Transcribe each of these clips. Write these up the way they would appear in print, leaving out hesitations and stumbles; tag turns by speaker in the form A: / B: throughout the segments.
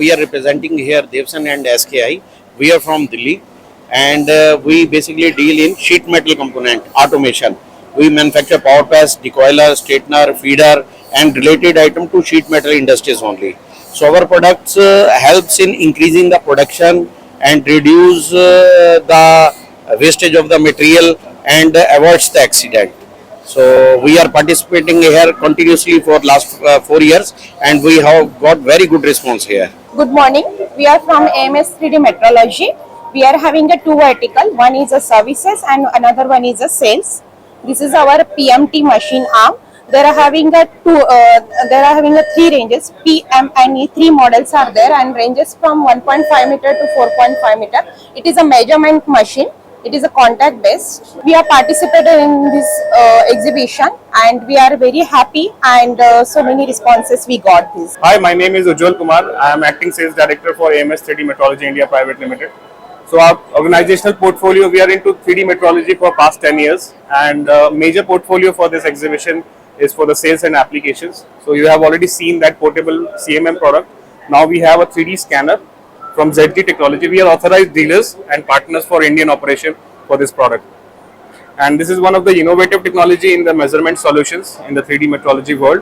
A: we are representing here Devsan and SKI. We are from Delhi, and we basically deal in sheet metal component automation. We manufacture power pass, decoiler, straightener, feeder, and related item to sheet metal industries only. So our products helps in increasing the production and reduce the wastage of the material and avoids the accident. So we are participating here continuously for last 4 years, and we have got very good response here.
B: Good morning. We are from AMS 3D Metrology. We are having a two vertical. One is a services and another one is a sales. This is our PMT machine arm. There are having a three ranges. PM and E3 models are there, and ranges from 1.5 meter to 4.5 meter. It is a measurement machine. It is a contact based. We are participated in this exhibition, and we are very happy, and so many responses we got this.
C: Hi, my name is Ujjwal Kumar. I am acting sales director for AMS 3D Metrology India Private Limited. So our organizational portfolio, we are into 3D metrology for past 10 years, and major portfolio for this exhibition is for the sales and applications. So you have already seen that portable CMM product. Now we have a 3D scanner from ZT Technology. We are authorized dealers and partners for Indian operation for this product. And this is one of the innovative technology in the measurement solutions in the 3D metrology world.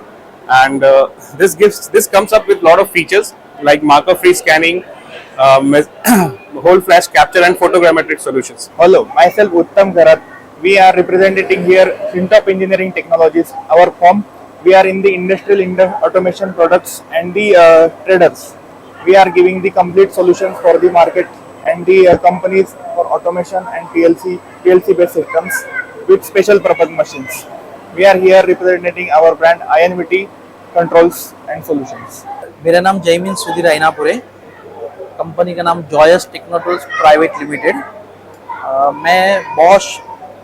C: And this comes up with a lot of features like marker-free scanning, whole flash capture and photogrammetric solutions.
D: Hello, myself Uttam Garat. We are representing here Fintop Engineering Technologies. Our firm, we are in the industrial automation products and the traders. We are giving the complete solutions for the market and the companies for automation and PLC based systems with special purpose machines. We are here representing our brand INVT Controls and Solutions.
E: मेरा नाम Jaymin Sudhir रायनापुरे, company का नाम Joyce टेक्नोटूल्स private limited. मैं Bosch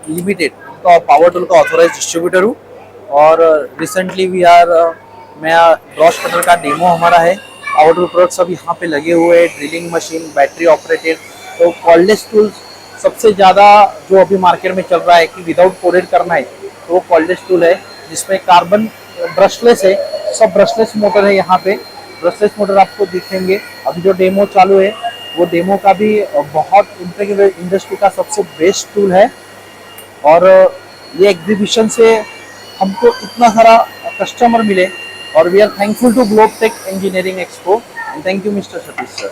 E: limited का power tool का authorise distributor हूँ, और recently मैं ब्रश कटर का डेमो हमारा है। पावर टूल प्रोडक्ट्स अब यहाँ पे लगे हुए हैं, ड्रिलिंग मशीन, बैटरी ऑपरेटेड। तो कॉर्डलेस टूल्स सबसे ज़्यादा जो अभी मार्केट में चल रहा है कि विदाउट कोडेड करना है, तो वो कॉर्डलेस टूल है जिसमें कार्बन ब्रशलेस है, सब ब्रशलेस मोटर है। यहाँ पे ब्रशलेस मोटर आपको दिखेंगे। अभी जो डेमो चालू है वो डेमो का भी बहुत इंडस्ट्री का सबसे बेस्ट टूल है। और ये एग्जीबिशन से हमको इतना सारा कस्टमर मिले, और we are thankful to globe tech engineering expo, and thank you mister Satish sir.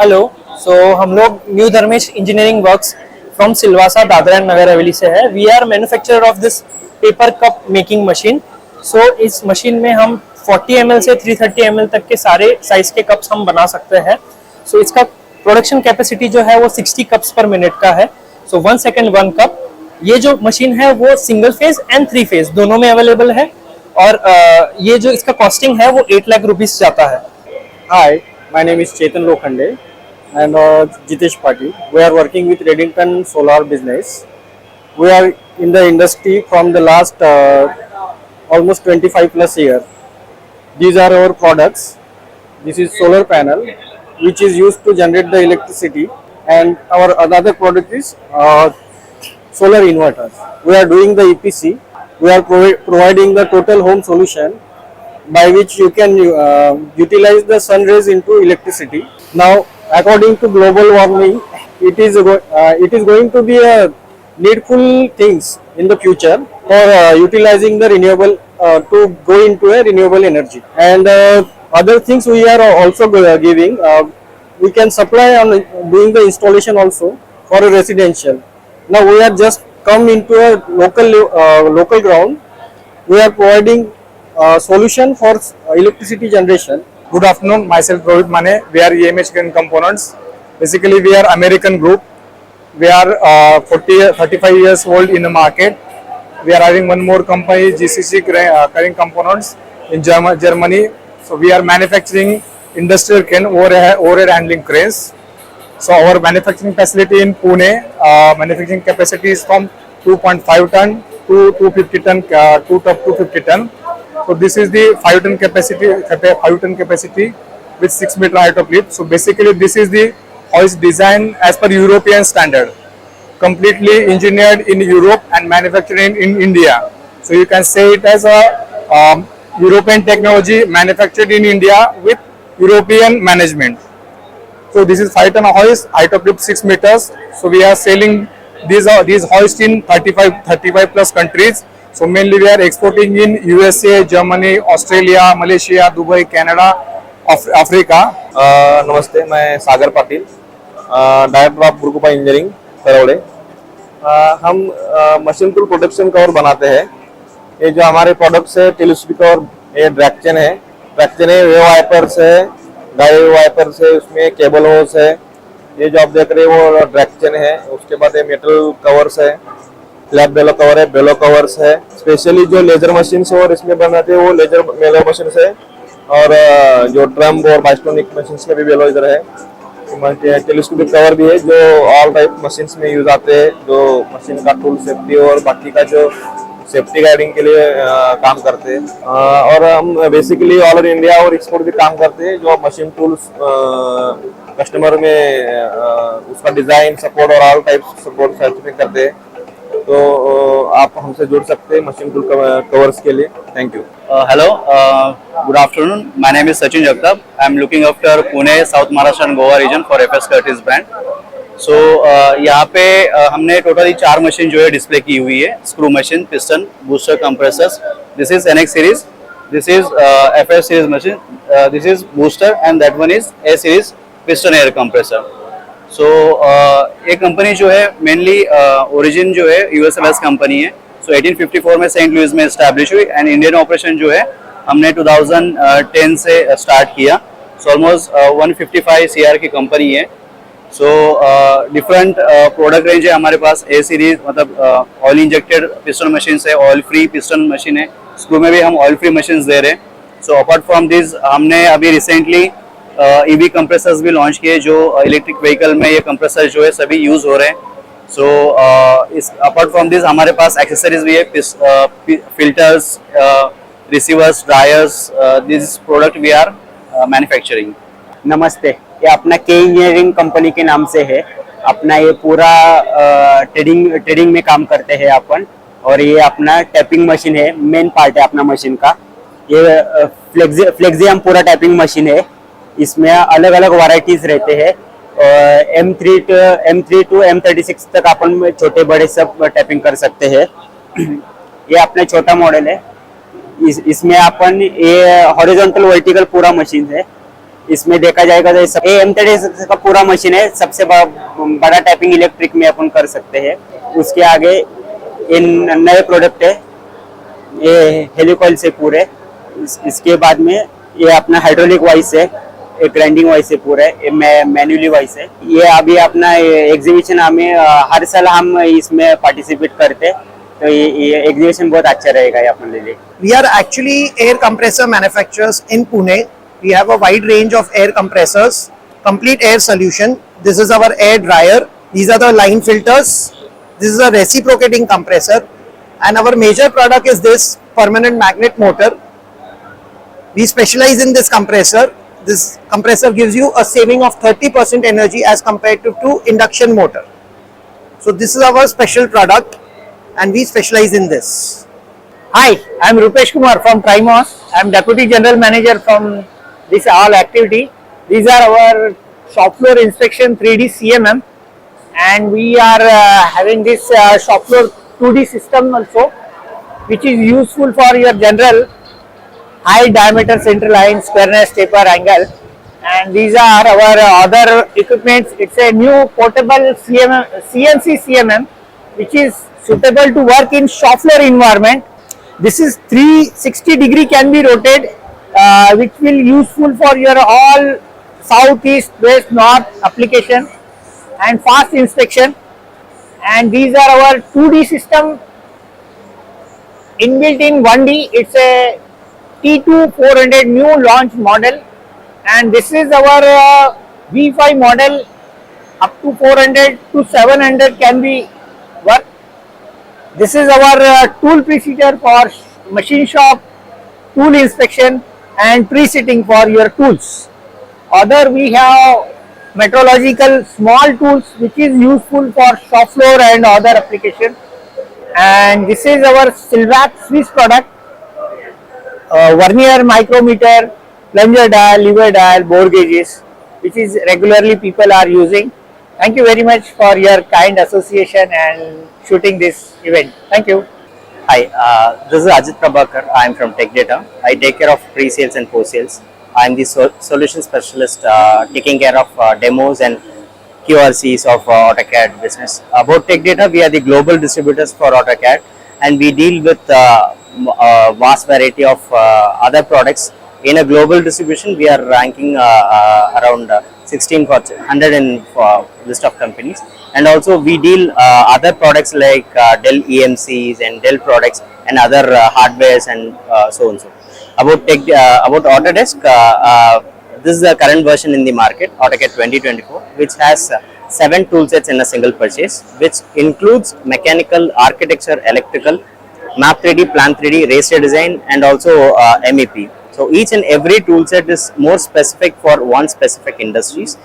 F: Hello, so हम लोग new Dharmesh engineering works from Silvassa Dadra and Nagar Haveli से है। We are manufacturer of this paper cup making machine. So इस machine में हम 40 ml से 330 ml तक के सारे साइज के कप्स हम बना सकते हैं। सो इसका प्रोडक्शन कैपेसिटी जो है वो 60 कप्स पर मिनट का है। सो 1 सेकेंड 1 कप। ये जो मशीन है वो सिंगल फेज एंड 3 फेज दोनों में अवेलेबल है, और ये जो इसका कॉस्टिंग है वो 8 लाख रुपीस जाता है।
G: Hi, my name is Chetan Lokhande and Jitesh Patil. We are working with Redington Solar Business. We are in the industry from the last almost 25 plus years. These are our products. This is solar panel which is used to generate the electricity, and our another product is solar inverters. We are doing the EPC. We are providing the total home solution by which you can utilize the sun rays into electricity. Now, according to global warming, it is going to be a needful things in the future for utilizing the renewable to go into a renewable energy. And other things we are also giving. We can supply on doing the installation also for a residential. Now we are just come into a local ground. We are providing solution for electricity generation.
C: Good afternoon, myself Rohit Mane. We are EMH Components. Basically, we are American group. We are 35 years old in the market. We are having one more company, GCC Crane Components in Germany. So we are manufacturing industrial crane overhead handling cranes. So our manufacturing facility in Pune, manufacturing capacity is from 2.5 ton to 250 ton, 250 ton. So this is the 5 ton capacity with 6 meter height of lift. So basically this is the hoist design as per European standard, completely engineered in Europe and manufactured in India. So you can say it as a European technology manufactured in India with European management. So this is 5 ton hoist, height of lift 6 meters. So we are selling these hoist in 35 plus countries. So mainly we are exporting in USA, Germany, Australia, Malaysia, Dubai, Canada, Africa.
H: नमस्ते, मैं सागर Patil, director of Gurukripa engineering करौड़े। हम machine tool production cover बनाते हैं। ये जो हमारे products है telescopic और ये ड्रैक्चन है, वेव वाइपर्स है, डाई वाइपर्स है, उसमें केबल होस है। ये जो आप देख रहे हैं वो ड्रैक्चन है। उसके बाद ये मेटल कवर्स है, फ्लैप बेलो कवर है, बेलो कवर्स है। स्पेशली जो लेजर मशीन से और इसमें बनाते हैं वो लेजर बेलो मशीन से, और जो ड्रम और बाइस्टोनिक मशीन में भी बेलो इधर है। टेलीस्कोपिक कवर भी है जो ऑल टाइप मशीन में यूज आते हैं, जो मशीन का टूल सेफ्टी और बाकी का जो सेफ्टी गाइडिंग के लिए काम करते हैं। और हम बेसिकली ऑल ओवर इंडिया और एक्सपोर्ट भी काम करते हैं। जो मशीन टूल्स कस्टमर में उसका डिजाइन सपोर्ट और ऑल टाइप सपोर्ट सर्टिफिकेट करते हैं। तो आप हमसे जुड़ सकते हैं मशीन टूल कवर्स के लिए। Thank you.
I: Hello, good afternoon. My name is Sachin Jagtap. I am looking after Pune, South Maharashtra and Goa region for FS Curtis brand. So यहाँ पे हमने टोटली 4 मशीन जो है डिस्प्ले की हुई है। Screw machine, piston, booster, compressors. This is NX series, this is FS series machine, this is booster and that one is A series piston air compressor. So ये company जो है mainly origin जो है USA based company है। सो 1854 में Saint Louis में establish हुई and Indian operation जो है हमने 2010 से स्टार्ट किया। सो ऑलमोस्ट 155 CR की कंपनी है। सो डिफरेंट प्रोडक्ट रेंज है हमारे पास। ए सीरीज मतलब ऑयल इंजेक्टेड पिस्टन मशीन है, ऑयल फ्री पिस्टन मशीन है। स्क्रू में भी हम ऑयल फ्री मशीन दे रहे हैं। सो अपार्ट फ्रॉम दिस हमने अभी रिसेंटली EV कंप्रेसर्स भी लॉन्च किए, जो इलेक्ट्रिक व्हीकल में ये कंप्रेसर जो है सभी यूज हो रहे हैं। सो इस अपार्ट फ्रॉम दिस हमारे पास एक्सेसरीज भी है, filters, receivers, dryers. This product we are manufacturing.
J: नमस्ते, ये अपना के इंजीनियरिंग कंपनी के नाम से है। अपना ये पूरा ट्रेडिंग में काम करते हैं अपन। और ये अपना टैपिंग मशीन है, मेन पार्ट है अपना मशीन का। ये फ्लेक्सियम पूरा टैपिंग मशीन है। इसमें अलग अलग वैरायटीज रहते हैं। M3 to M36 तक अपन छोटे बड़े सब टैपिंग कर सकते हैं। ये अपना छोटा मॉडल है। इसमें अपन ये हॉरिजॉन्टल वर्टिकल पूरा मशीन है। इसमें देखा जाएगा तो ये M36 का पूरा मशीन है। सबसे बड़ा टैपिंग इलेक्ट्रिक में अपन कर सकते हैं। उसके आगे इन नए प्रोडक्ट है, ये हेलिकॉइल से पूरे। इसके बाद में ये अपना हाइड्रोलिक वाइस है, एक ग्राइंडिंग वाइस है पूरा, मैन्युअली वाइस है। ये अभी अपना एग्जीबिशन हमें हर साल हम इसमें पार्टिसिपेट करते, तो ये एग्जीबिशन बहुत अच्छा रहेगा ये अपने लिए।
K: We are actually air compressor manufacturers in Pune. We have a wide range of air compressors, complete air solution. This is our air dryer. These are the line filters. This is a reciprocating compressor, and our major product is this permanent magnet motor. We specialize in this compressor. This compressor gives you a saving of 30% energy as compared to induction motor. So this is our special product and we specialize in this.
L: Hi, I am Rupesh Kumar from Trimos. I am Deputy General Manager from this all activity. These are our shop floor inspection 3D CMM, and we are having this shop floor 2D system also, which is useful for your general high diameter center line, squareness, taper, angle. And these are our other equipments. It's a new portable CNC CMM, which is suitable to work in shop floor environment. This is 360-degree can be rotated, which will useful for your all south, east, west, north application and fast inspection. And these are our 2D system inbuilt in 1D. It's a T2 400 new launch model, and this is our V5 model. Up to 400 to 700 can be work. This is our tool procedure for machine shop, tool inspection and pre-sitting for your tools. Other we have metrological small tools which is useful for shop floor and other application. And this is our Silvac Swiss product. Vernier, micrometer, plunger dial, lever dial, bore gauges, which is regularly people are using. Thank you very much for your kind association and shooting this event. Thank you.
J: Hi, this is Ajit Prabhakar. I am from Tech Data. I take care of pre-sales and post-sales. I am the solution specialist taking care of demos and QRCs of AutoCAD business. About Tech Data, we are the global distributors for AutoCAD, and we deal with vast variety of other products. In a global distribution, we are ranking around 16 for 100 in list of companies, and also we deal other products like Dell EMCs and Dell products and other hardwares and so on. So about Autodesk, this is the current version in the market, AutoCAD 2024, which has 7 toolsets in a single purchase, which includes mechanical, architecture, electrical, Map 3D, Plan 3D, Raster Design, and also MEP. So each and every toolset is more specific for one specific industries.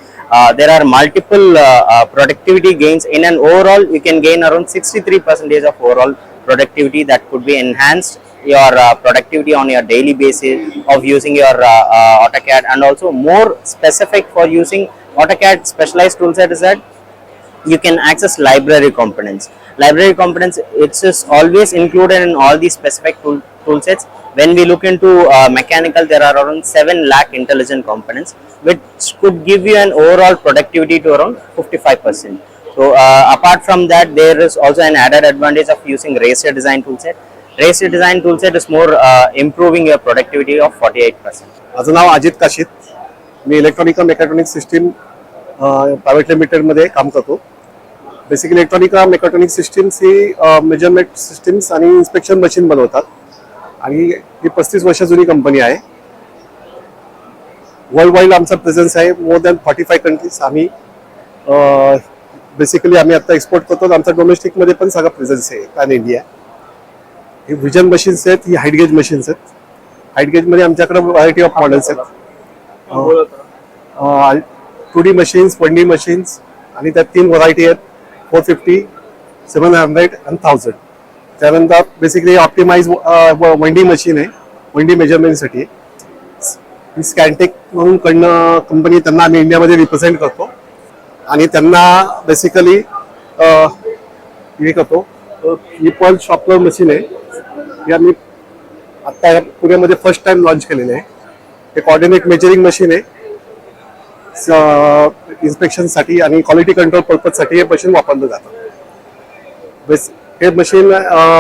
J: There are multiple productivity gains. In an overall, you can gain around 63% of overall productivity that could be enhanced your productivity on your daily basis of using your AutoCAD, and also more specific for using AutoCAD specialized toolset is that you can access library components. Library components, it's just always included in all these specific toolsets. When we look into mechanical, there are around 7 lakh intelligent components, which could give you an overall productivity to around 55%. So apart from that, there is also an added advantage of using Raster Design toolset. Raster Design toolset is more improving your productivity of 48%.
M: माझं नाव अजित काशीत. मी Electronica मेकॅट्रॉनिक system private लिमिटेडमध्ये काम करतो. Basically Electronica मेकॅट्रॉनिक systems ही measurement systems आणि inspection machine बनवतात आणि ही 35 वर्ष जुनी company आहे. World wide आमचा प्रेझेन्स आहे. More than 45 countries. आम्ही बेसिकली आम्ही आता एक्सपोर्ट करतो. आमचा डोमेस्टिकमध्ये पण सगळा प्रेझेन्स आहे पॅन इंडिया. ही विजन मशीन्स आहेत. ही हाईट गेज मशीन्स आहेत. हाईट गेजमध्ये आमच्याकडे व्हरायटी ऑफ मॉडेल्स आहेत. 2D मशीन्स, 1D मशीन्स आणि त्यात 3 व्हरायटी आहेत. 450, 700 आणि 1000. त्यानंतर बेसिकली ऑप्टिमाइज 1D मशीन आहे. 1D मेजरमेंटसाठी स्कॅनटेक म्हणून कंपनी, त्यांना आम्ही इंडियामध्ये रिप्रेझेंट करतो आणि त्यांना बेसिकली हे करतो. ही पण शॉपवर मशीन आहे. ही आम्ही आता पुण्यामध्ये फर्स्ट टाइम लॉन्च केलेले आहे. हे कोऑर्डिनेट मेजरिंग मशीन आहे. इन्स्पेक्शनसाठी आणि क्वालिटी कंट्रोल पर्पजसाठी हे मशीन वापरलं जातं. हे मशीन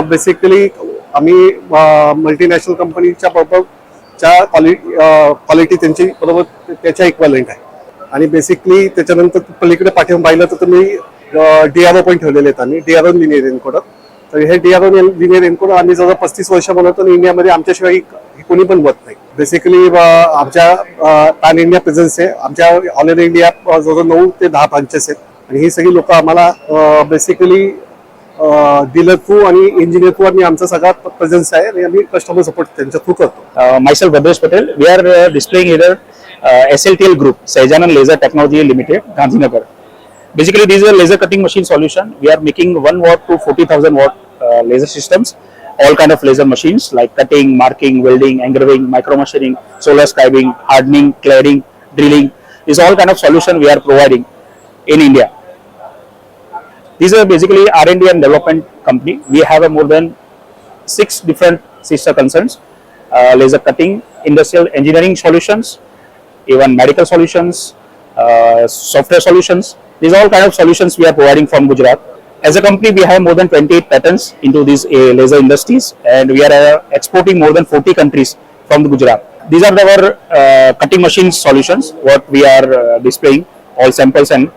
M: बेसिकली आम्ही मल्टीनॅशनल कंपनीच्या बरोबरच्या क्वालिटी त्यांची बरोबर त्याच्या इक्वलंट आहे. आणि बेसिकली त्याच्यानंतर पलीकडे पाठवून पाहिलं तर तुम्ही DRO पण ठेवलेले आहेत. आम्ही DRO लिनियर एन्कोडर. तर हे DRO लिनियर एन्कोडर आम्ही जवळ 35 वर्ष बनवतो आणि इंडियामध्ये आमच्याशिवाय कोणी पण बनत नाही. बेसिकली आमच्या पॅन इंडिया प्रेझेन्स आहे. आमच्या ऑल ओव्हर इंडिया जवळ 9 ते 10 ब्रांचेस आहेत आणि ही सगळी लोक आम्हाला बेसिकली डीलर थ्रू आणि इंजिनियर थ्रू आम्ही आमचा सगळा प्रेझेन्स आहे आणि आम्ही कस्टमर सपोर्ट त्यांच्या थ्रू करतो.
N: Myself Bhadresh Patel. We are displaying here SLTL Group, Sahajanan Laser Technology Limited, Gandhinagar. Basically, these are laser cutting machine solution. We are making 1 watt to 40,000 watt laser systems. All kind of laser machines like cutting, marking, welding, engraving, micro machining, solar scribing, hardening, cladding, drilling. These all kind of solution we are providing in India. These are basically R&D and development company. We have more than 6 different sister concerns: laser cutting, industrial engineering solutions, even medical solutions, software solutions. These all kind of solutions we are providing from Gujarat. As a company, we have more than 28 patents into these laser industries, and we are exporting more than 40 countries from Gujarat. These are our cutting machine solutions, what we are displaying, all samples, and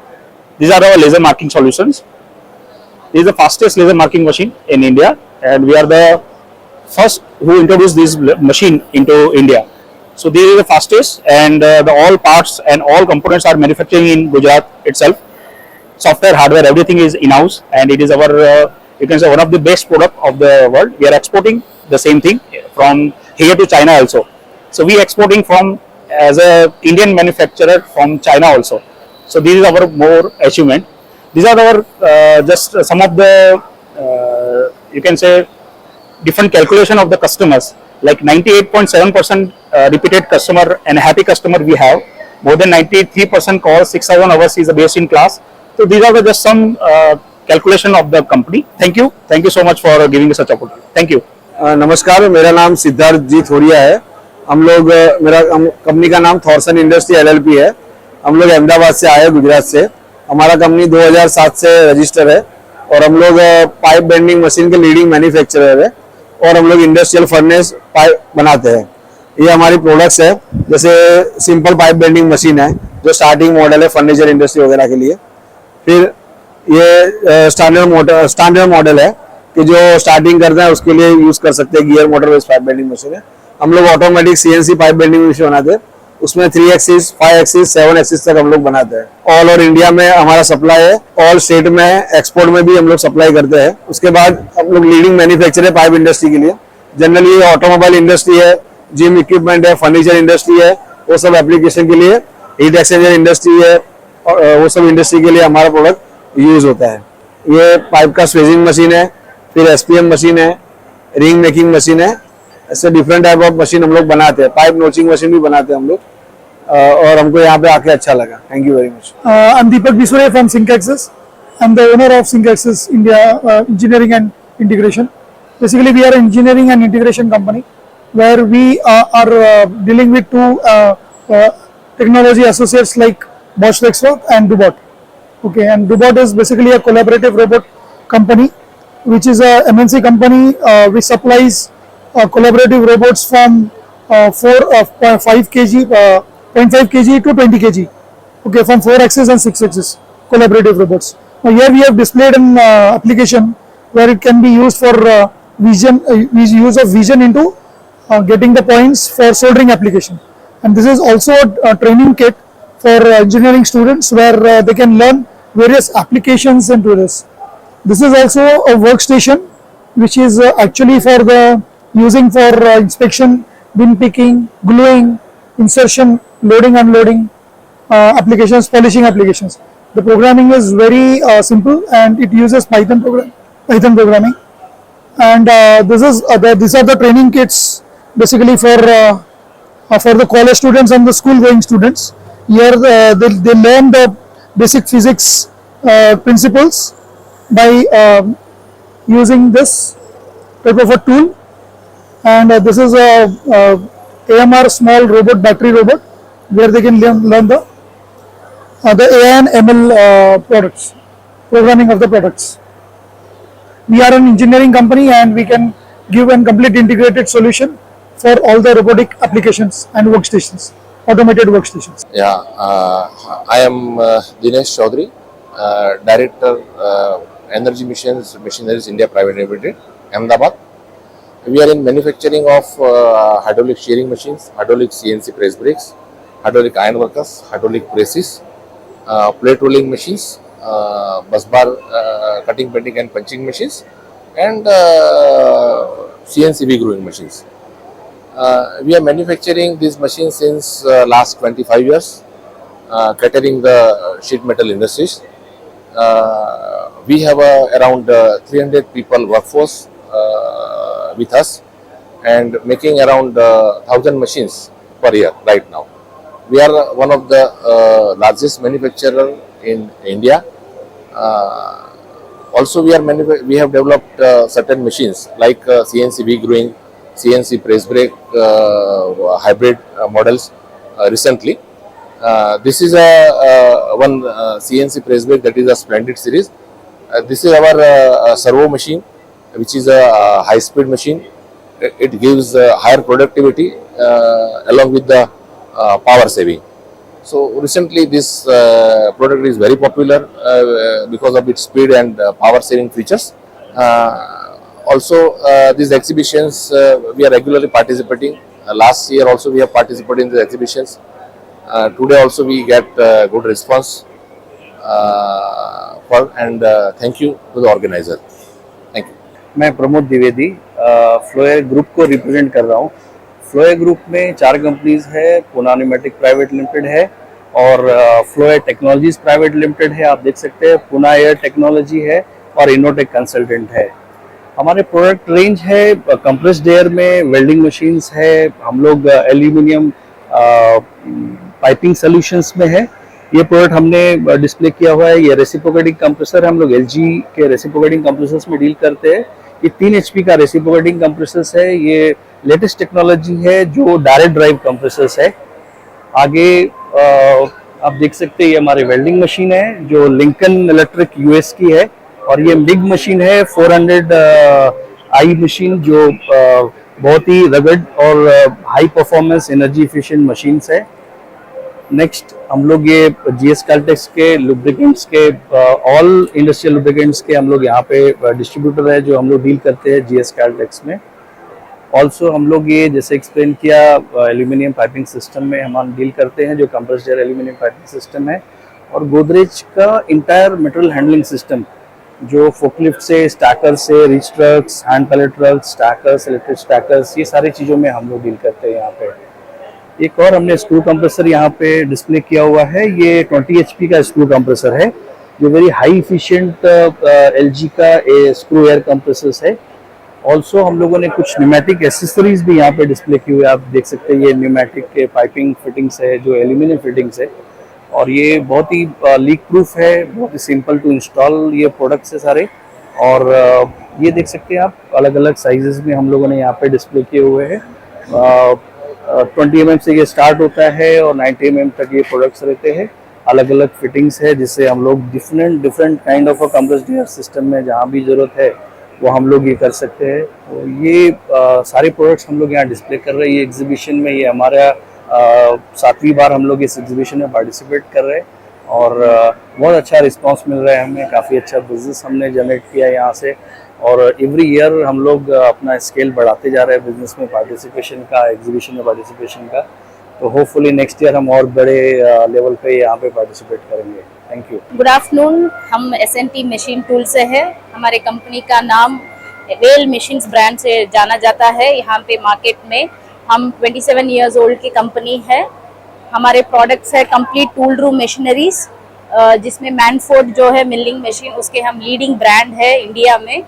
N: these are our laser marking solutions. This is the fastest laser marking machine in India, and we are the first who introduced this machine into India. So this is the fastest, and the all parts and all components are manufacturing in Gujarat itself. Software, hardware, everything is in-house, and it is our you can say one of the best product of the world. We are exporting the same thing from here to China also. So we exporting from as a Indian manufacturer from China also. So this is our more achievement. These are our just some of the you can say different calculation of the customers. Like 98.7% repeated customer and happy customer we have. more than 93% calls, 6,000 hours is based in class. So these are just some calculation of the company. Thank you so much for giving us such opportunity. Thank you.
C: नमस्कार, मेरा नाम सिद्धार्थ जी थोड़िया है। हम लोग मेरा company का नाम थॉर्सन industry LLP है। हम लोग अहमदाबाद से आए, गुजरात से। हमारा कंपनी 2007 से रजिस्टर है और हम लोग पाइप बेंडिंग मशीन के लीडिंग मैन्युफैक्चरर है और हम लोग इंडस्ट्रियल फर्नेस पाइप बनाते हैं। ये हमारी प्रोडक्ट्स है, जैसे सिंपल पाइप बेंडिंग मशीन है जो स्टार्टिंग मॉडल है फर्नीचर इंडस्ट्री वगैरह के लिए। फिर ये स्टैंडर्ड मॉडल है कि जो स्टार्टिंग करता है उसके लिए यूज कर सकते हैं, gear motor based pipe bending machine है। हम लोग automatic CNC pipe bending machine बनाते हैं, उसमें 3 एक्सिस, 5 एक्सिस, 7 एक्सिस तक हम लोग बनाते हैं। ऑल ओवर इंडिया में हमारा सप्लाई है, ऑल स्टेट में, एक्सपोर्ट में भी हम लोग सप्लाई करते हैं। उसके बाद हम लोग लीडिंग मैन्युफैक्चरर है पाइप इंडस्ट्री के लिए। जनरली ऑटोमोबाइल इंडस्ट्री है, जिम इक्विपमेंट है, फर्नीचर इंडस्ट्री है, वो सब एप्लीकेशन के लिए, हीट एक्सचेंजर इंडस्ट्री है, वो सब इंडस्ट्री के लिए हमारा प्रोडक्ट यूज होता है। ये पाइप का स्वेजिंग मशीन है, फिर SPM मशीन है, रिंग मेकिंग मशीन है। ऐसे डिफरेंट टाइप ऑफ मशीन हम लोग बनाते हैं। पाइप नोचिंग मशीन भी बनाते हैं हम लोग और हमको यहाँ पे आके अच्छा लगा। Thank you very much.
O: I am Deepak Bisore from Syncaxis. I am the owner of Syncaxis India Engineering and Integration. Basically, we are an engineering and integration company where we are dealing with two technology associates like Bosch Rexroth and Dubot. Okay, and Dubot is basically a collaborative robot company, which is a MNC company which supplies collaborative robots from 5 kg, 0.5 kg to 20 kg. Okay, from 4 axis and 6 axis collaborative robots. Now here we have displayed an application where it can be used for use of vision into getting the points for soldering application. And this is also a training kit for engineering students where they can learn various applications into this. This is also a workstation which is actually for the using for inspection, bin picking, gluing, insertion, loading, unloading applications, polishing applications. The programming is very simple and it uses Python programming. And these are the training kits basically for the college students and the school going students. Here they learn the basic physics principles by using this type of a tool. And this is a AMR small robot, battery robot, where they can learn the AI and ML products, programming of the products. We are an engineering company and we can give a complete integrated solution for all the robotic applications and workstations, automated workstations.
P: Yeah, I am Dinesh Chaudhary, Director Energy Missions Machineries India Private Limited, Ahmedabad. We are in manufacturing of hydraulic shearing machines, hydraulic CNC press brakes, hydraulic iron workers, hydraulic presses, plate rolling machines, bus bar cutting, bending and punching machines, and CNC wheel growing machines. We are manufacturing these machines since last 25 years, catering the sheet metal industries. We have around 300 people workforce with us and making around 1,000 machines per year right now. We are one of the largest manufacturer in India. Also, we have developed certain machines like CNC wheel growing, CNC press brake, hybrid models recently. This is one CNC press brake, that is a Splendid series. This is our servo machine, which is a high-speed machine. It gives higher productivity along with the power saving. So recently this product is very popular because of its speed and power saving features. Also these exhibitions we are regularly participating. Last year also we have participated in the exhibitions. Today also we get good response and thank you to the organizer. Thank you.
I: मैं Pramod Dwivedi फ्लोयर group को represent कर रहा हूँ। फ्लोयर group में 4 companies है, Poona pneumatic private limited है और फ्लोयर technologies private limited है। आप देख सकते हैं पूना एयर टेक्नोलॉजी है और इनोटेक कंसल्टेंट है। हमारे प्रोडक्ट रेंज है कंप्रेस्ड एयर में, वेल्डिंग मशीन्स है, हम लोग एल्यूमिनियम
N: पाइपिंग सॉल्यूशंस में है। ये प्रोडक्ट हमने डिस्प्ले किया हुआ है। ये रेसिप्रोकेटिंग कंप्रेसर, हम लोग एलजी के रेसिप्रोकेटिंग कंप्रेसर्स में डील करते हैं। ये 3 HP का रेसिप्रोकेटिंग कंप्रेसर्स है। ये लेटेस्ट टेक्नोलॉजी है जो डायरेक्ट ड्राइव कंप्रेसर्स है। आगे आप देख सकते हैं ये हमारी वेल्डिंग मशीन है जो लिंकन इलेक्ट्रिक यूएस की है, और ये मिग मशीन है 400 आई मशीन जो बहुत ही रगड और high performance energy efficient machines है। नेक्स्ट हम लोग ये GS Caltex के लुब्रिकेंट्स के ऑल इंडस्ट्रियल लुब्रिकेंट्स के हम लोग यहाँ पे डिस्ट्रीब्यूटर है जो हम लोग डील करते हैं GS Caltex में। ऑल्सो हम लोग ये जैसे एक्सप्लेन किया एल्यूमिनियम पाइपिंग सिस्टम में हम डील करते हैं जो compressed air aluminium piping system है, और गोदरेज का इंटायर मटेरियल हैंडलिंग सिस्टम जो फोकलिफ्ट से, स्टैकर से, reach trucks, hand pallet trucks, stackers, electric stackers, ये सारी चीज़ों में हम लोग डील करते हैं यहाँ पे। एक और हमने स्क्रू कंप्रेसर यहाँ पे डिस्प्ले किया हुआ है। ये 20 HP का स्क्रू कंप्रेसर है जो वेरी हाई इफिशिएंट LG का स्क्रू एयर कंप्रेसर्स है। ऑल्सो हम लोगों ने कुछ न्यूमेटिक एसेसरीज भी यहाँ पे डिस्प्ले की हुई है। आप देख सकते हैं ये न्यूमेटिक के पाइपिंग फिटिंग्स है जो एल्यूमिनियम फिटिंग्स है, और ये बहुत ही लीक प्रूफ है, बहुत ही सिंपल टू इंस्टॉल ये प्रोडक्ट्स है सारे। और ये देख सकते हैं आप अलग अलग साइजेस में हम लोगों ने यहाँ पे डिस्प्ले किए हुए हैं। 20 mm से ये स्टार्ट होता है और 90 mm तक ये प्रोडक्ट्स रहते हैं। अलग अलग फिटिंग्स है जिससे हम लोग different kind of compressed air system में जहाँ भी जरूरत है वो हम लोग ये कर सकते हैं। तो ये सारे प्रोडक्ट्स हम लोग यहाँ डिस्प्ले कर रहे हैं। ये एग्जीबिशन में ये हमारा 7वीं बार हम लोग इस एग्जीबिशन में पार्टिसिपेट कर रहे हैं, और बहुत अच्छा रिस्पांस मिल रहा है हमें। काफ़ी अच्छा बिजनेस हमने जनरेट किया है यहाँ से, और एवरी ईयर हम लोग अपना स्केल बढ़ाते जा रहे हैं बिजनेस में पार्टिसिपेशन का, एग्जीबिशन में पार्टिसिपेशन का। तो होपफुली नेक्स्ट ईयर हम और बड़े लेवल पे यहाँ पे पार्टिसिपेट करेंगे। Thank you.
Q: Good afternoon. हम SNT मशीन टूल से है। हमारे कंपनी का नाम वेल मशीन्स ब्रांड से जाना जाता है। यहाँ पे मार्केट में हम 27 ईयर्स ओल्ड की कंपनी है। हमारे प्रोडक्ट्स है कंप्लीट टूल रूम मशीनरीज, जिसमें मैनफोर्ड जो है मिलिंग मशीन उसके हम लीडिंग ब्रांड है इंडिया में,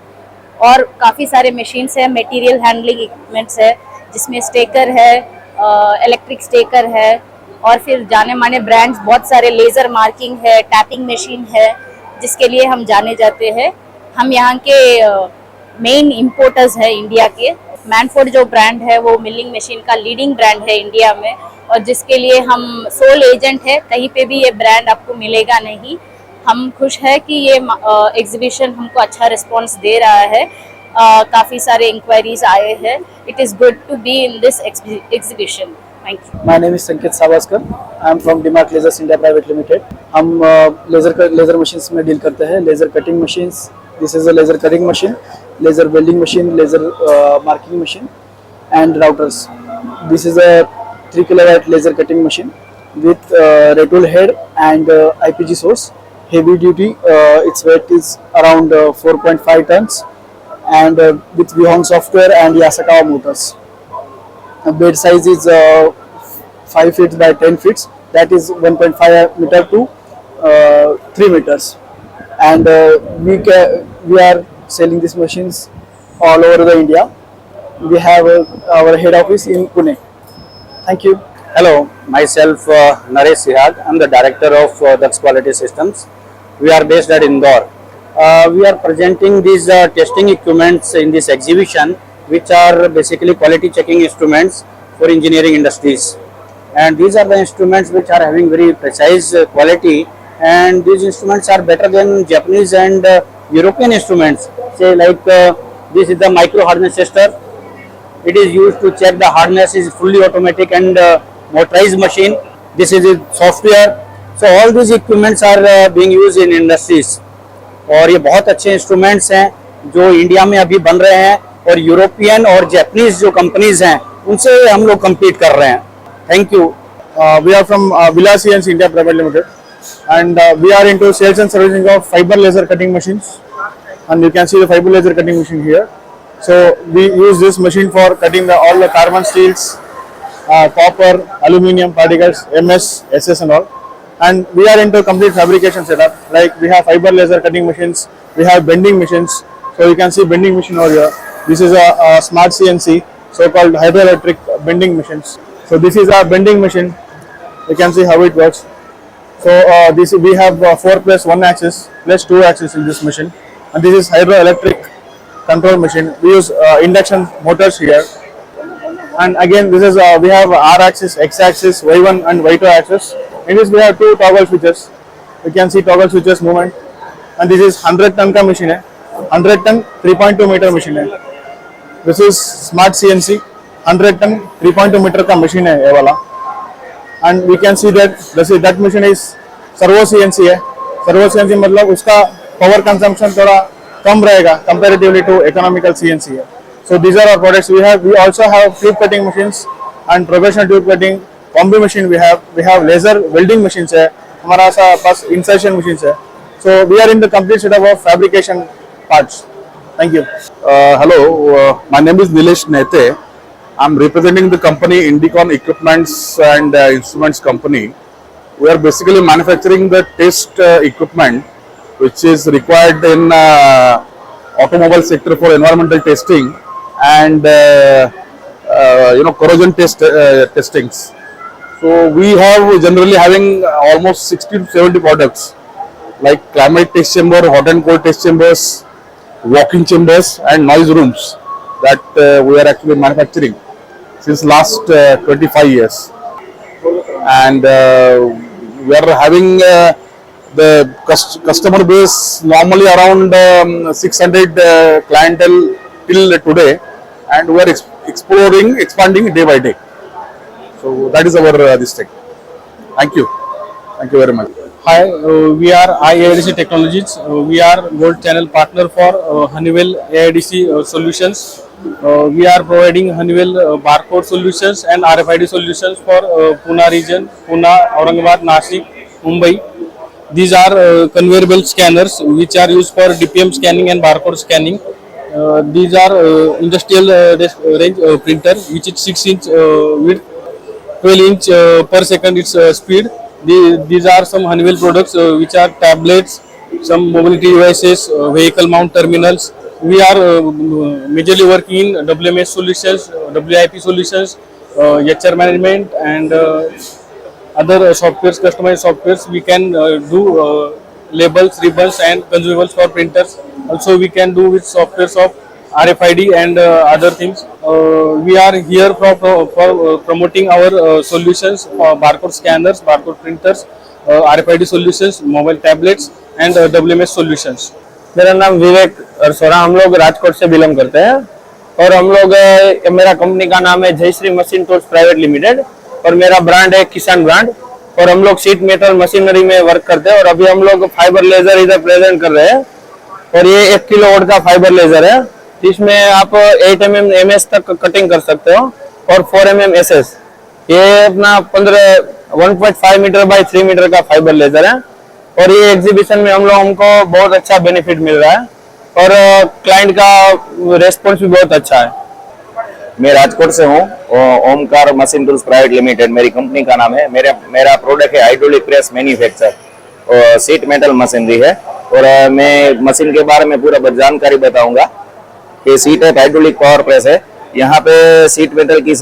Q: और काफ़ी सारे मशीन्स है, मटेरियल हैंडलिंग इक्विपमेंट्स है जिसमें स्टेकर है, इलेक्ट्रिक स्टेकर है, और फिर जाने माने ब्रांड्स बहुत सारे, लेज़र मार्किंग है, टैपिंग मशीन है जिसके लिए हम जाने जाते हैं। हम यहाँ के मेन इम्पोर्टर्स है इंडिया के। मैनफोर्ड जो ब्रांड है वो मिलिंग मशीन का लीडिंग ब्रांड है इंडिया में, और जिसके लिए हम सोल एजेंट है। कहीं पे भी ये ब्रांड आपको मिलेगा नहीं। हम खुश है कि ये एग्जीबिशन हमको अच्छा रिस्पांस दे रहा है। काफ़ी सारे इंक्वायरीज आए हैं। It is good to be in this exhibition. Thank you.
F: My name is Sanket Sawaskar. I am from Demark lasers India private limited. हम लेजर मशीन्स में डील करते हैं। Laser cutting machines, this is a laser cutting machine, laser welding machine, laser marking machine and routers. This is a 3 kilowatt laser cutting machine with retool head and IPG source. Heavy duty, its weight is around 4.5 tons, and with Vihong software and Yasakawa motors. Bed size is 5 feet by 10 feet, that is 1.5 meter to 3 meters. And we are selling these machines all over the India. We have our head office in Pune. Thank you.
R: Hello, myself Naresh Sihag. I'm the director of Dax Quality Systems. We are based at Indore. We are presenting these testing equipments in this exhibition, which are basically quality checking instruments for engineering industries. And these are the instruments which are having very precise quality, and these instruments are better than Japanese and European instruments. Say like this is the micro hardness tester. It is used to check the hardness. Is fully automatic and motorized machine. This is software. So all these equipments are being used in industries. और ये बहुत अच्छे instruments हैं जो India में अभी बन रहे हैं, और यूरोपियन और जापानीज जो कंपनीज हैं उनसे हम लोग compete कर रहे हैं। Thank you.
C: We are from Vilas CNC India Private Limited, and we are into sales and servicing of fiber laser cutting machines. And you can see the fiber laser cutting machine here. So we use this machine for cutting all the carbon steels, copper, aluminium particles, MS, SS and all. And we are into complete fabrication setup. Like we have fiber laser cutting machines, we have bending machines. So you can see bending machine over here. This is a smart CNC, so-called hydroelectric bending machines. So this is our bending machine.
D: You can see how it works. So this we have 4 plus 1 axis plus 2 axis in this machine, and this is hydroelectric control machine. We use induction motors here, and again this is we have R axis, X axis, Y1 and Y2 axis. In this we have 2 toggle switches. You can see toggle switches movement, and this is 100 ton का machine है, 100 ton 3.2 meter machine है. This is smart CNC 100 ton 3.2 meter का machine है ये वाला. And we can see that that machine is servo CNC है. Servo CNC मतलब उसका power consumption थोड़ा कम रहेगा comparatively to economical CNC है. So these are our products we have. We also have tube cutting machines and professional tube cutting, combi machine we have laser welding machines है. हमारा सा पास insertion machines है. So we are in the complete setup of fabrication parts. Thank you.
S: Hello, my name is Nilesh Nete. I'm representing the company Indicon Equipments and Instruments Company. We are basically manufacturing the test equipment which is required in automobile sector for environmental testing and corrosion testings. So we have generally having almost 60 to 70 products like climate test chamber, hot and cold test chambers, walk-in chambers and noise rooms that we are actually manufacturing since last 25 years. And we are having the customer base normally around 600 clientele till today, and we are expanding day by day. So that is our this thing. Thank you very much.
G: Hi, we are IADC Technologies. We are Gold Channel partner for Honeywell AIDC solutions. We are providing Honeywell barcode solutions and RFID solutions for Pune region, Pune, Aurangabad, Nashik, Mumbai. These are conveyor belt scanners which are used for DPM scanning and barcode scanning. These are industrial range printer which is 6-inch width, 12-inch per second its speed. These are some Honeywell products which are tablets, some mobility devices, vehicle mount terminals. We are majorly working in WMS solutions, WIP solutions, HR management and other softwares, customized softwares. We can do labels, ribbons and consumables for printers. Also we can do with softwares of RFID and other things. We are here for promoting our solutions for barcode scanners, barcode printers, RFID solutions, mobile tablets and WMS solutions.
T: मेरा नाम विवेक अरसोरा, हम लोग राजकोट से belong करते हैं और हम लोग मेरा कंपनी का नाम है Jayashree machine tools private limited और मेरा ब्रांड है किसान ब्रांड और हम लोग शीट मेटल मशीनरी में वर्क करते हैं और अभी हम लोग फाइबर लेजर इधर प्रेजेंट कर रहे हैं और ये 1 किलो वोल्ट का फाइबर लेजर है जिसमें आप 8 mm MS तक कटिंग कर सकते हो और 4 mm SS। ये अपना 1.5 मीटर बाय 3 मीटर का फाइबर लेजर है और ये एग्जीबिशन में हम लोगों को बहुत अच्छा बेनिफिट मिल रहा है और क्लाइंट का रेस्पॉन्स भी बहुत अच्छा है।
U: मैं राजकोट से हूँ, Omkar machine tools private limited मेरी कंपनी का नाम है। मेरा प्रोडक्ट है हाइड्रोलिक प्रेस मैन्युफैक्चर और सीट मेटल मशीनरी है और मैं मशीन के बारे में पूरा जानकारी बताऊंगा। ये सीट है हाइड्रोलिक पावर प्रेस है। यहाँ पे सीट मेटल की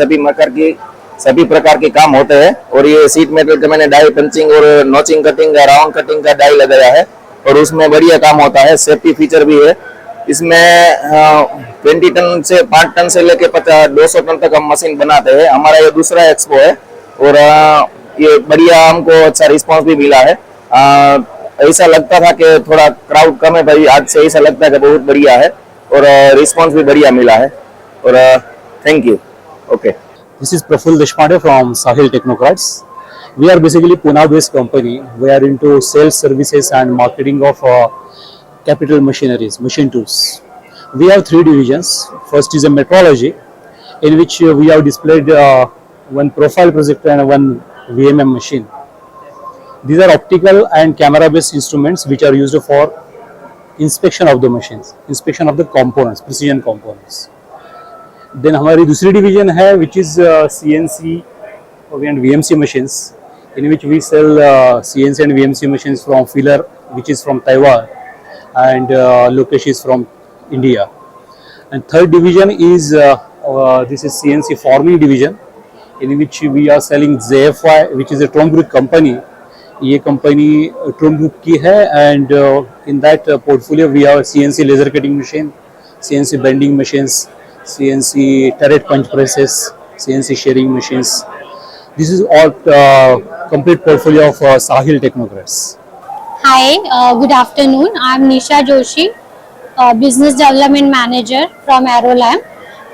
U: सभी प्रकार के काम होते हैं और ये सीट मेटल का मैंने डाई पंचिंग और नोचिंग कटिंग का राउंड कटिंग का डाई लगाया है और उसमें बढ़िया काम होता है। सेफ्टी फीचर भी है इसमें। 20 टन से 5 टन से लेके 200 टन तक हम मशीन बनाते हैं। हमारा ये दूसरा एक्सपो है और ये बढ़िया हमको अच्छा रिस्पांस भी मिला है। ऐसा लगता था कि थोड़ा क्राउड कम है भाई, आज से ऐसा लगता है कि बहुत बढ़िया है और रिस्पांस भी बढ़िया मिला है और thank you. Okay,
N: This is Praful Deshpande from Sahil Technocrats. We are basically Pune-based company. We are into sales services and marketing of capital machineries, machine tools. We have 3 divisions. First is a metrology, in which we have displayed one profile projector and one VMM machine. These are optical and camera-based instruments which are used for inspection of the machines, inspection of the components, precision components. Then हमारी दूसरी division है which is CNC and VMC machines, in which we sell CNC and VMC machines from Filler, which is from Taiwan, and Lokesh is from India. And third division is this is CNC forming division, in which we are selling ZFY, which is a Trom Group company. ये company Trom group की है and in that portfolio we have CNC laser cutting machine, CNC bending machines, CNC turret punch presses, CNC shearing machines. This is all complete portfolio of Sahil Technocrats.
A: Hi, good afternoon. I am Nisha Joshi, Business Development Manager from Aerolam,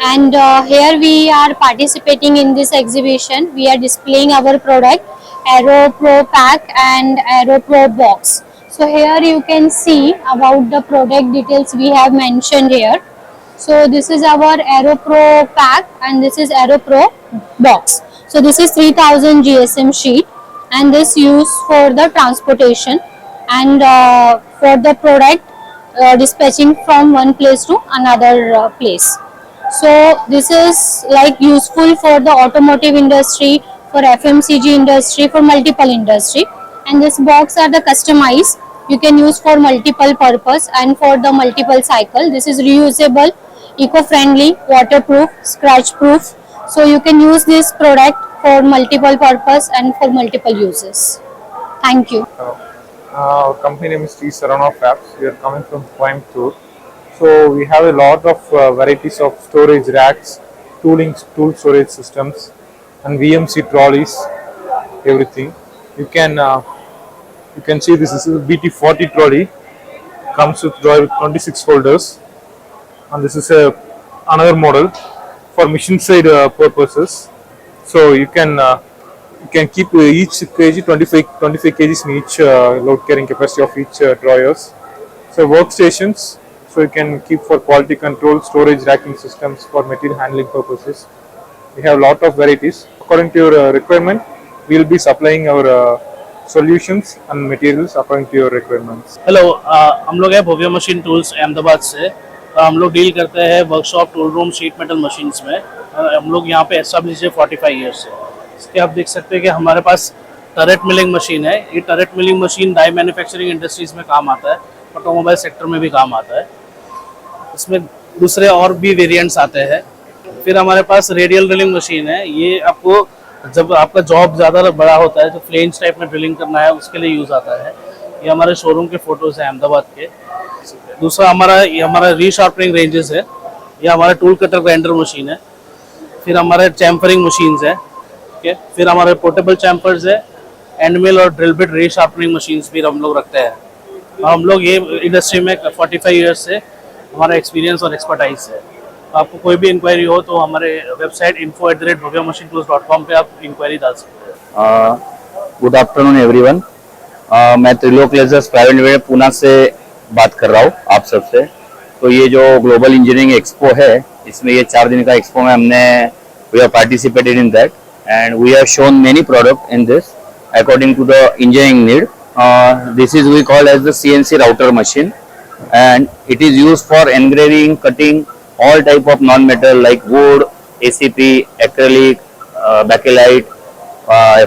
A: and here we are participating in this exhibition. We are displaying our product Aero Pro Pack and Aero Pro Box. So here you can see about the product details we have mentioned here. So this is our Aero Pro Pack and this is Aero Pro Box. So this is 3000 GSM sheet and this used for the transportation and for the product dispatching from one place to another place. So this is like useful for the automotive industry, for FMCG industry, for multiple industry, and this box are the customized. You can use for multiple purpose and for the multiple cycle. This is reusable, eco-friendly, waterproof, scratch proof. So you can use this product for multiple purpose and for multiple uses. Thank you.
C: Our company name is Sri Sarana Fabs. We are coming from Coimbatore. So we have a lot of varieties of storage racks, tool storage systems, and VMC trolleys, everything. You can see this is a BT40 trolley, comes with 26 folders, and this is another model for machine side purposes. So you can keep each kg 25 kgs in each load carrying capacity of each drawers. So workstations, so you can keep for quality control, storage racking systems for material handling purposes. We have a lot of varieties. According to your requirement, we will be supplying our solutions and materials according to your requirements.
E: Hello, हम लोग है भव्य machine tools Ahmedabad से। हम लोग deal करते हैं workshop, tool room, sheet metal machines में। हम लोग यहाँ पे एस्टेब्लिश है 45 ईयर्स से। इसके आप देख सकते हैं कि हमारे पास टरेट मिलिंग मशीन है। ये turret milling machine die manufacturing industries में काम आता है, ऑटोमोबाइल सेक्टर में भी काम आता है। इसमें दूसरे और भी वेरिएंट्स आते हैं। फिर हमारे पास रेडियल ड्रिलिंग मशीन है। ये आपको जब आपका जॉब ज़्यादा बड़ा होता है तो फ्लेंज टाइप में ड्रिलिंग करना है, उसके लिए यूज़ आता है। ये हमारे शोरूम के फोटोज़ हैं अहमदाबाद के। दूसरा हमारा रीशार्पनिंग रेंजेस है। ये हमारा टूल कटर ग्राइंडर मशीन है। फिर हमारे चैम्फरिंग मशीन्स है, ठीक है। फिर हमारे पोर्टेबल चैम्फर्स है, एंड मिल और ड्रिल बिट रीशार्पनिंग मशीन्स भी हम लोग रखते हैं। और हम लोग ये इंडस्ट्री में 45 ईयर्स से हमारा एक्सपीरियंस और एक्सपर्टाइज है। आपको कोई भी इंक्वायरी हो तो हमारे वेबसाइट info@bhavyamachinetools.com पे आप इंक्वायरी डाल सकते हैं।
U: Good afternoon everyone. मैं Trilok lasers private limited Poona से बात कर रहा हूँ आप सबसे। तो ये जो ग्लोबल इंजीनियरिंग एक्सपो है, इसमें ये 4 दिन का एक्सपो में हमने we have participated in that and we have shown many product in this according to the engineering need. This is we called as the CNC router machine and it is used for engraving, cutting all type of non-metal like wood, ACP, acrylic, bakelite,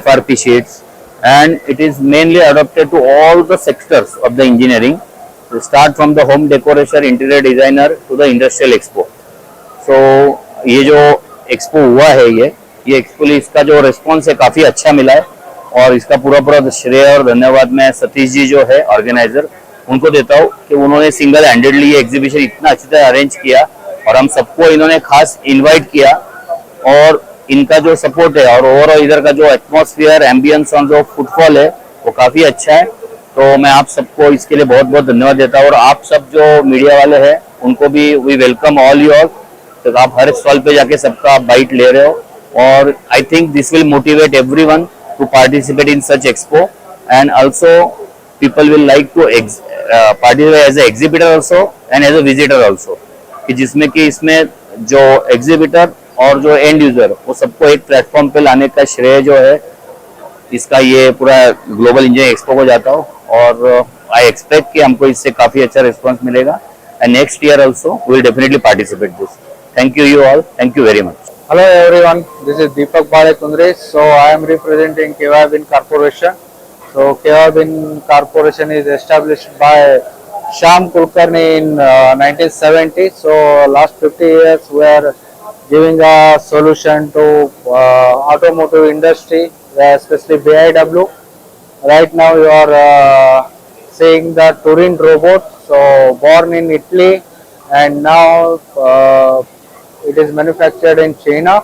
U: FRP sheets, and it is mainly adapted to all the sectors of the engineering, to start from the home decoration, interior designer to the industrial expo. So ये जो expo हुआ है ये expo इसका जो response है काफी अच्छा मिला है और इसका पूरा श्रेय और धन्यवाद मैं सतीश जी जो है ऑर्गेनाइजर उनको देता हूँ कि उन्होंने सिंगल हैंडेडली ये एग्जीबिशन इतना अच्छी तरह अरेंज किया और हम सबको इन्होंने खास इनवाइट किया और इनका जो सपोर्ट है और ओवरऑल इधर का जो एटमॉस्फेयर, एम्बियंस और जो फुटफॉल है वो काफी अच्छा है। तो मैं आप सबको इसके लिए बहुत बहुत धन्यवाद देता हूँ और आप सब जो मीडिया वाले हैं उनको भी we welcome all you all. तो आप हर स्टॉल पे जाके सबका आप बाइट ले रहे हो और I think this will motivate everyone to participate in such expo and also people will like to participate as a exhibitor also and as a visitor also, कि जिसमें कि इसमें जो एग्जीबिटर और जो एंड यूजर वो सबको एक प्लेटफॉर्म पे लाने का श्रेय जो है इसका ये पूरा ग्लोबल इंजीनियरिंग एक्सपो को जाता हूँ और आई एक्सपेक्ट कि हमको इससे काफी अच्छा रिस्पांस मिलेगा and next year also will definitely participate this. Thank you all, thank you very much.
V: Hello everyone, this is Deepak Bale Kundre. So I am representing KYBIN Corporation. So KYBIN Corporation is established by Shyam Kulkarni in 1970. So last 50 years we are giving a solution to automotive industry, especially BIW. Right now you are seeing the Turin robot, so born in Italy and now it is manufactured in China.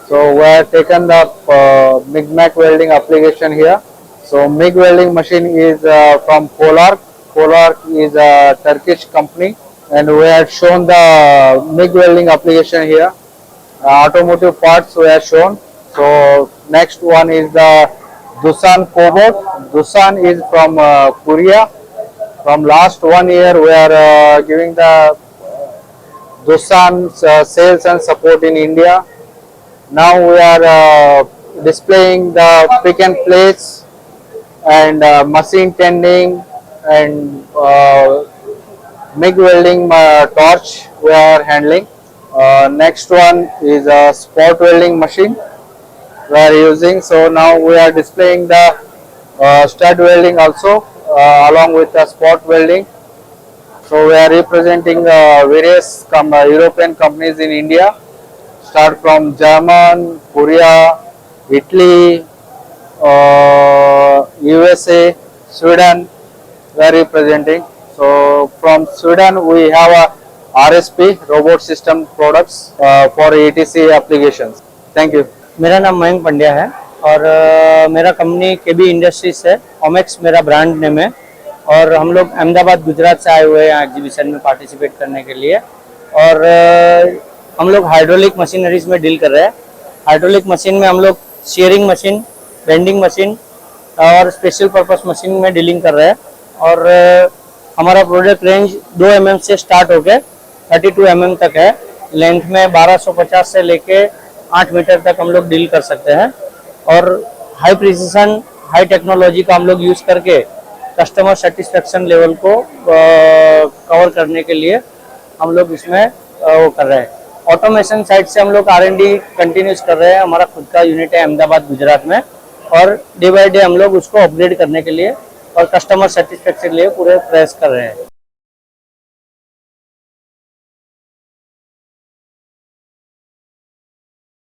V: So we have taken the MIG-MAC welding application here. So MIG welding machine is from Polark. Polark is a Turkish company, and we have shown the MIG welding application here. Automotive parts we have shown. So next one is the Doosan Cobot. Doosan is from Korea. From last 1 year we are giving the Doosan sales and support in India. Now we are displaying the pick and place and machine tending and MIG welding torch we are handling. Next one is a spot welding machine we are using. So now we are displaying the stud welding also along with the spot welding. So we are representing various European companies in India. Start from German, Korea, Italy, USA, Sweden, we are representing. So from Sweden we have a RSP, Robot System Products for ETC applications. Thank you.
F: मेरा नाम मयंक पंड्या है और मेरा company केबी industries है। ओमेक्स मेरा brand name है और हम लोग अहमदाबाद गुजरात से आए हुए हैं एग्जीबिशन में पार्टिसिपेट करने के लिए। और हम लोग हाइड्रोलिक मशीनरीज में डील कर रहे हैं। हाइड्रोलिक मशीन में हम लोग शेयरिंग मशीन, बेंडिंग मशीन और स्पेशल पर्पस मशीन में डीलिंग कर रहे हैं। और हमारा प्रोडक्ट रेंज 2 mm से स्टार्ट होकर 32 mm तक है। लेंथ में 1250 से लेके 8 मीटर तक हम लोग डील कर सकते हैं। और हाई प्रिसिशन, हाई टेक्नोलॉजी का हम लोग यूज़ करके कस्टमर सेटिस्फेक्शन लेवल को कवर करने के लिए हम लोग इसमें वो कर रहे हैं। ऑटोमेशन साइड से हम लोग R&D कंटिन्यूस कर रहे हैं। हमारा खुद का यूनिट है अहमदाबाद गुजरात में और डे बाय डे हम लोग उसको अपग्रेड करने के लिए और कस्टमर सेटिस्फेक्शन के लिए पूरे प्रयास कर रहे हैं।